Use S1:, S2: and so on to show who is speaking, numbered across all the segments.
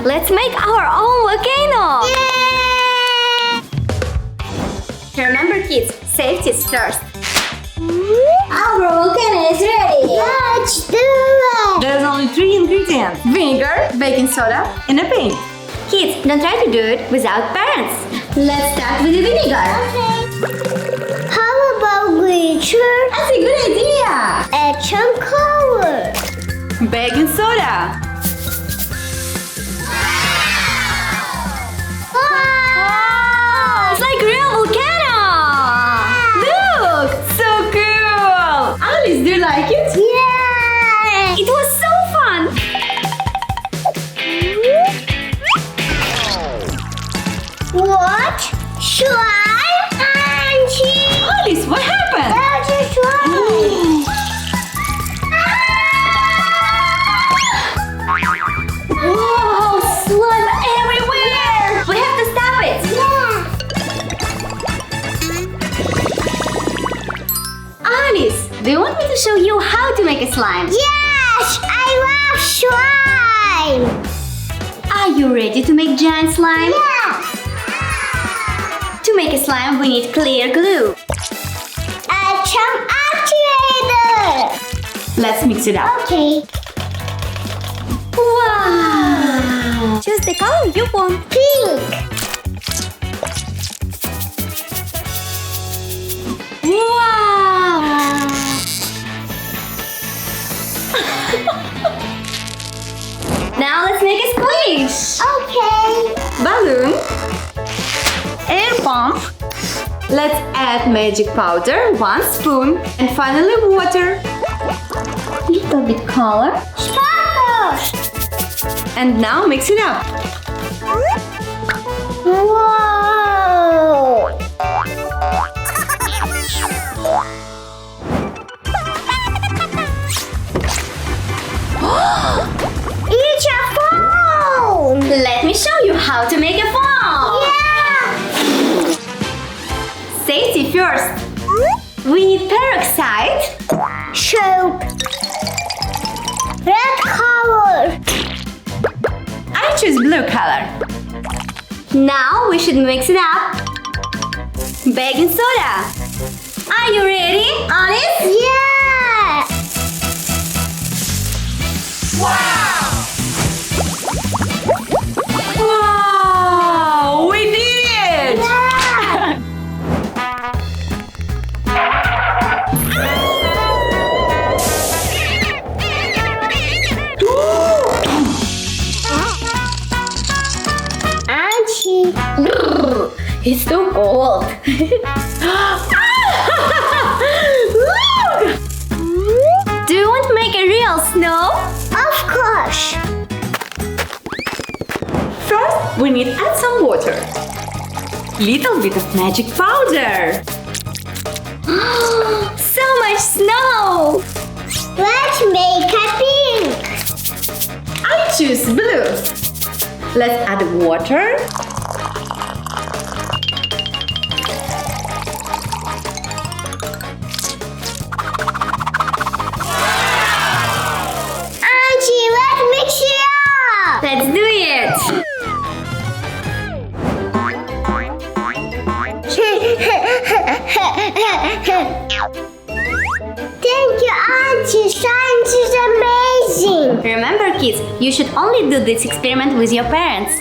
S1: Let's make our own volcano!
S2: Yeah!
S1: Remember kids, safety is first.
S2: Our volcano is ready! Let's do it!
S1: There's only 3 ingredients: vinegar, baking soda, and a paint. Kids, don't try to do it without parents. Let's start with the vinegar.
S2: Okay. How about glitter?
S1: That's a good idea!
S2: Add some color.
S1: Baking soda.
S2: Wow!
S1: It's like real volcano! Look! So cool! Alice, do you like it?
S2: Yeah!
S1: It was so fun!
S2: What? Slime? Auntie!
S1: Alice, what happened?
S2: There's a slime!
S1: Wow! Slime everywhere! We have to stop it!
S2: Yeah!
S1: Alice, do you want me to show you how to make a slime?
S2: Yes! I love slime!
S1: Are you ready to make giant slime?
S2: Yeah!
S1: To make a slime, we need clear glue.
S2: Add some activator!
S1: Let's mix it up.
S2: Okay.
S1: Wow! Choose the color you want.
S2: Pink!
S1: Wow! Now let's make a squish.
S2: Okay.
S1: Balloon. Air pump. Let's add magic powder, 1 spoon, and finally water. Little bit color.
S2: Sparkles!
S1: And now mix it up.
S2: Wow! It's a phone!
S1: Let me show you how to make a foam.
S2: Yeah!
S1: Safety first. We need peroxide,
S2: Soap. Red color.
S1: I choose blue color. Now we should mix it up. Baking soda. Are you ready, Alice?
S2: Yeah!
S1: Wow! We did it!
S2: Yeah! Auntie.
S1: It's too cold. Look! Do you want to make a real snow?
S2: Of course.
S1: First, we need to add some water. Little bit of magic powder. So much snow!
S2: Let's make a pink.
S1: I choose blue. Let's add water.
S2: Auntie, let's mix it up.
S1: Let's do it!
S2: Thank you, Auntie. Science is amazing.
S1: Remember kids, you should only do this experiment with your parents.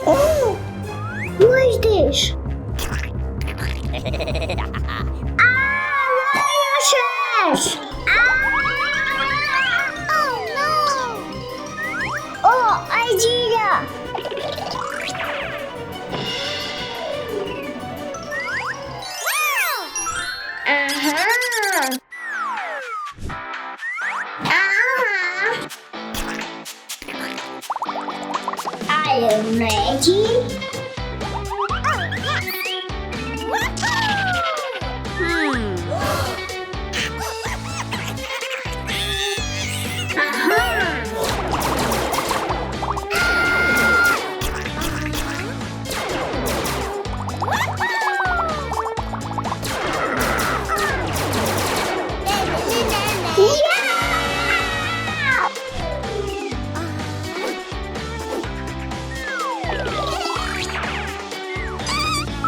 S2: Oh, who is this? Viruses! Oh no! Oh, idea! Uh-huh. I am ready.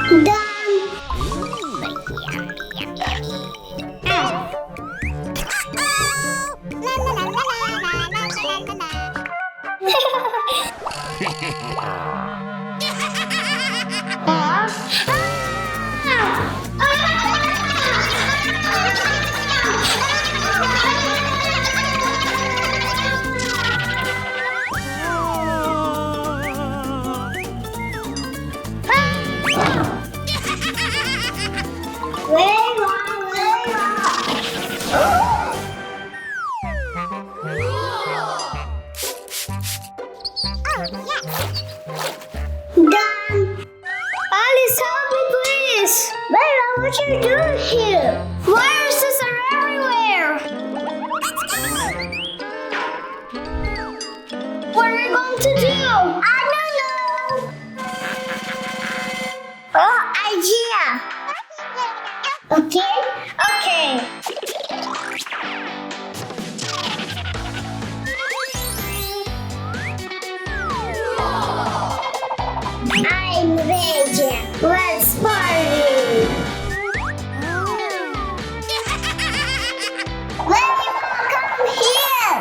S2: Done. Done.
S1: Alice, help me, please.
S2: Bella, what you doing here?
S1: Viruses are everywhere. What are we going to do?
S2: I don't know. Oh, idea. Okay?
S1: Okay.
S2: I'm ready. Let's party. Let's come here.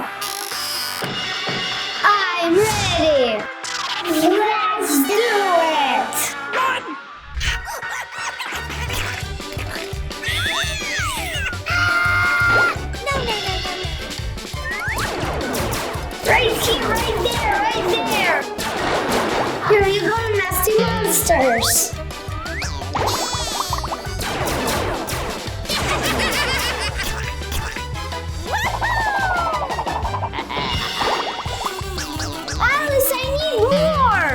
S1: I'm ready.
S2: Let's do it.
S1: Right here, right there, right there. Here you go, nasty monsters. Alice, I need more.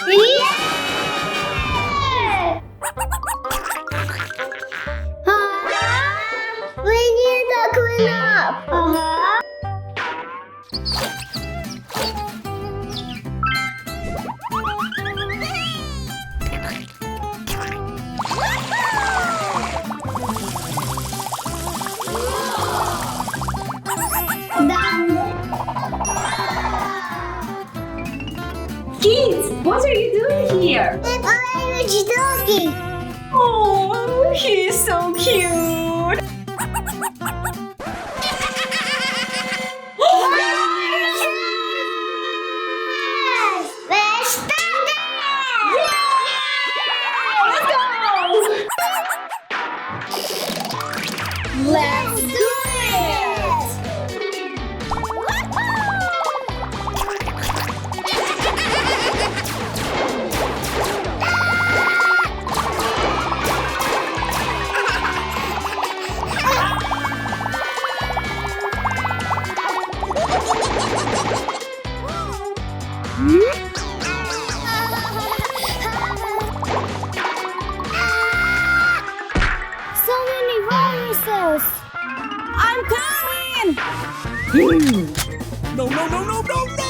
S2: Yeah! We need to clean up.
S1: Done. Kids, what are you doing here?
S2: We're playing with doggy.
S1: Oh, he's so cute.
S2: Let's start it.
S1: Let's do it.
S2: So many viruses.
S1: I'm coming.
S3: No, no, no, no, no, no!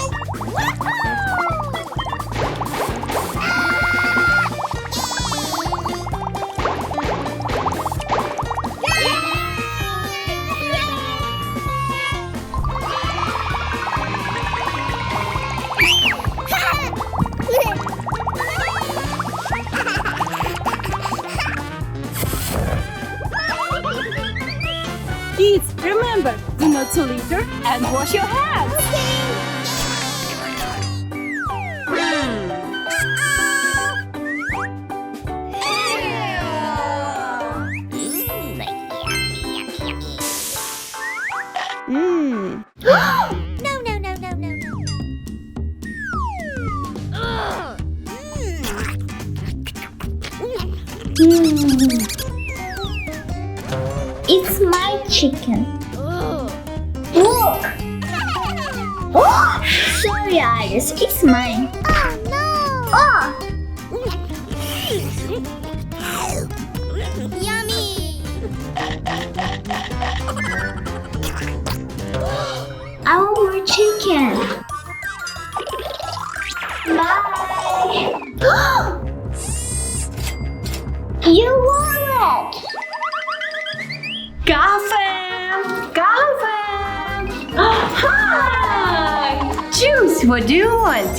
S4: Kids, remember, do not to litter and wash your hands.
S2: It's my chicken. Look! Oh, sorry, Iris. It's mine. Oh no! Oh!
S1: Yummy.
S2: I want more chicken. Bye. Your wallet.
S1: Café. What do you want?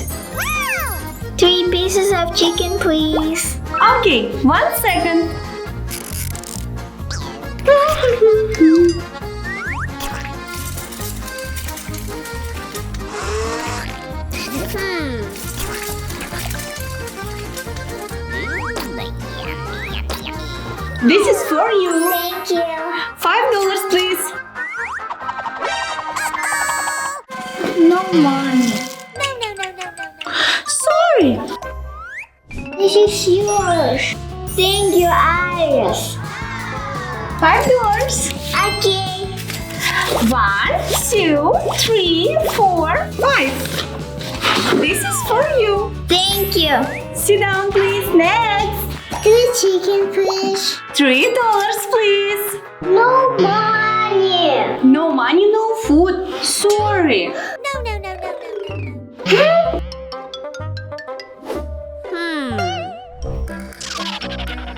S2: 3 pieces of chicken, please.
S1: Okay, 1 second. This is for you.
S2: Thank you.
S1: $5, please.
S2: No money.
S1: Sorry.
S2: This is yours. Thank you, Iris.
S1: $5.
S2: Okay.
S1: 1, 2, 3, 4, 5. This is for you.
S2: Thank you.
S1: Sit down, please. Next.
S2: 3 chicken, please.
S1: $3, please.
S2: No money.
S1: No money, no food. Sorry.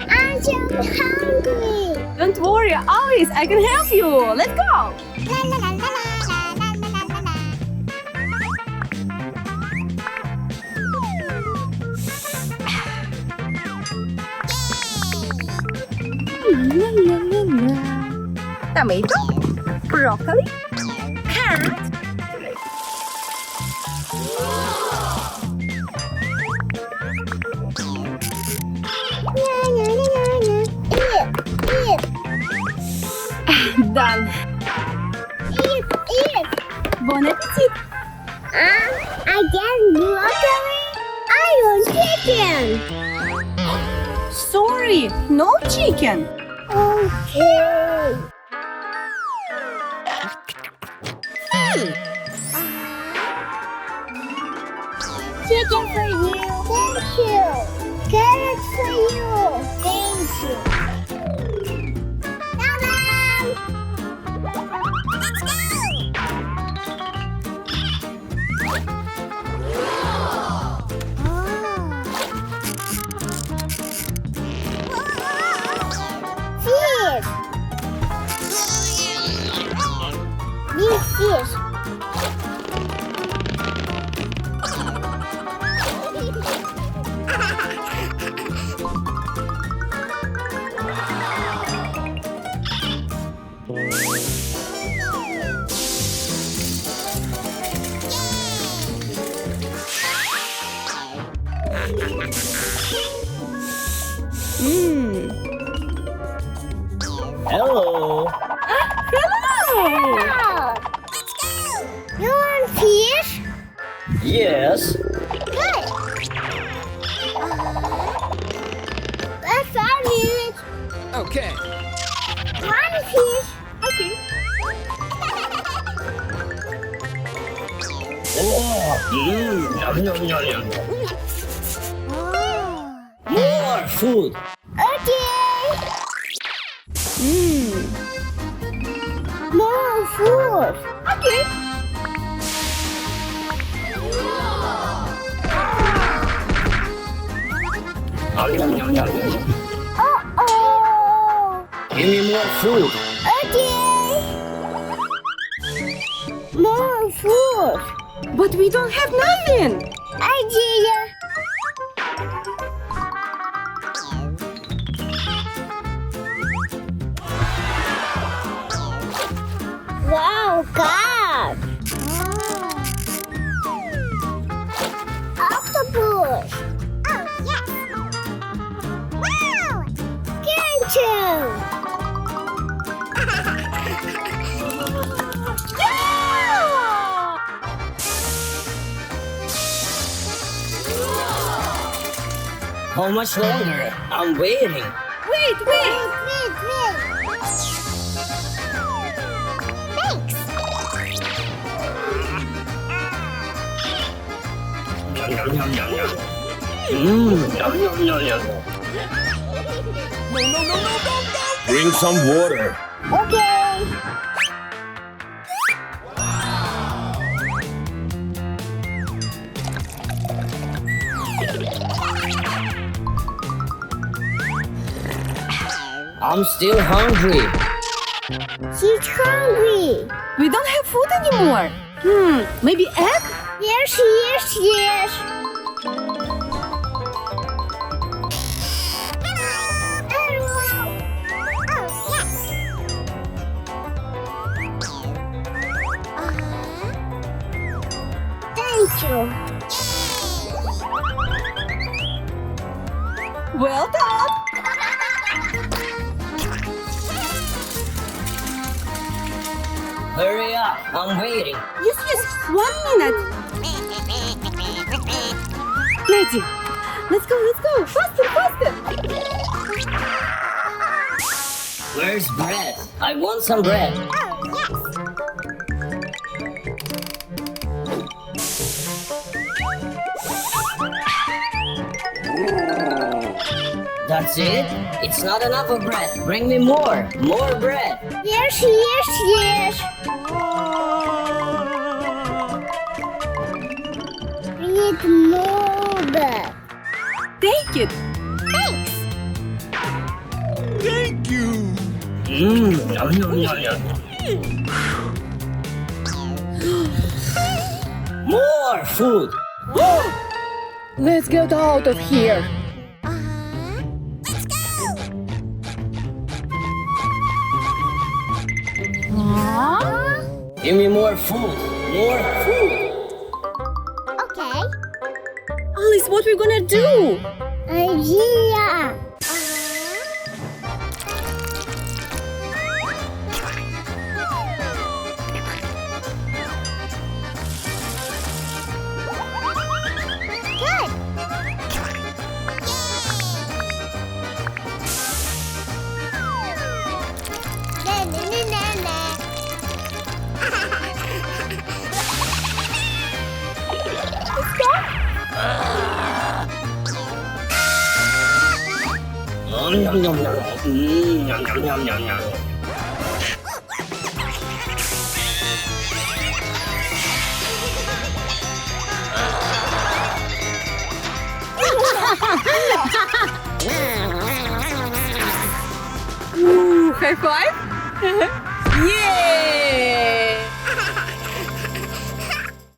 S2: I'm so hungry.
S4: Don't worry, Alice, I can help you. Let's go.
S2: La la la la la la la la la.
S4: Tomato, broccoli, carrot. Done.
S2: Eat.
S4: Bon appetit.
S2: I get broccoli. I want chicken.
S4: Sorry, no chicken.
S2: Okay. Chicken for you. Thank you. Carrot for you. Thank you. Bye-bye. Let's go. Fish.
S3: Hello.
S2: Wow. You want fish?
S3: Yes.
S2: Good. That's 5 minutes.
S3: Okay.
S2: One fish.
S4: Okay.
S3: Yum, yum, yum, yum. More food.
S2: Okay. More food.
S4: Okay.
S3: Yum, yum, yum, yum.
S2: Uh-oh.
S3: Give me more food.
S2: Okay. More food.
S4: But we don't have nothing.
S2: Idea. Wow, God. Octopus. Oh, yes. Wow. Germs.
S3: How much longer? I'm waiting.
S4: Wait.
S2: Thanks.
S3: Yum, yum, yum, yum, yum. Yum, yum, yum, yum. Bring some water.
S2: Okay.
S3: I'm still hungry.
S2: She's hungry.
S4: We don't have food anymore. Maybe egg?
S2: Yes, yes, yes. Thank you.
S4: Well done.
S3: Hurry up, I'm waiting.
S4: Yes, yes. 1 minute. Ready. Let's go, let's go. Faster, faster.
S3: Where's bread? I want some bread. That's it? It's not enough of bread. Bring me more. More bread.
S2: Yes, yes, yes. We need more bread.
S4: Take it.
S2: Thanks.
S3: Yum, yum, yum, yum. More food.
S4: Let's get out of here.
S3: Give me more food. More food.
S2: Okay.
S4: Alice, what we gonna do?
S2: Idea. Good. Na, na, na, na, na.
S3: Yum, yum, yum, yum. Yum, yum, yum, yum, yum.
S4: Ooh, high five. Yay!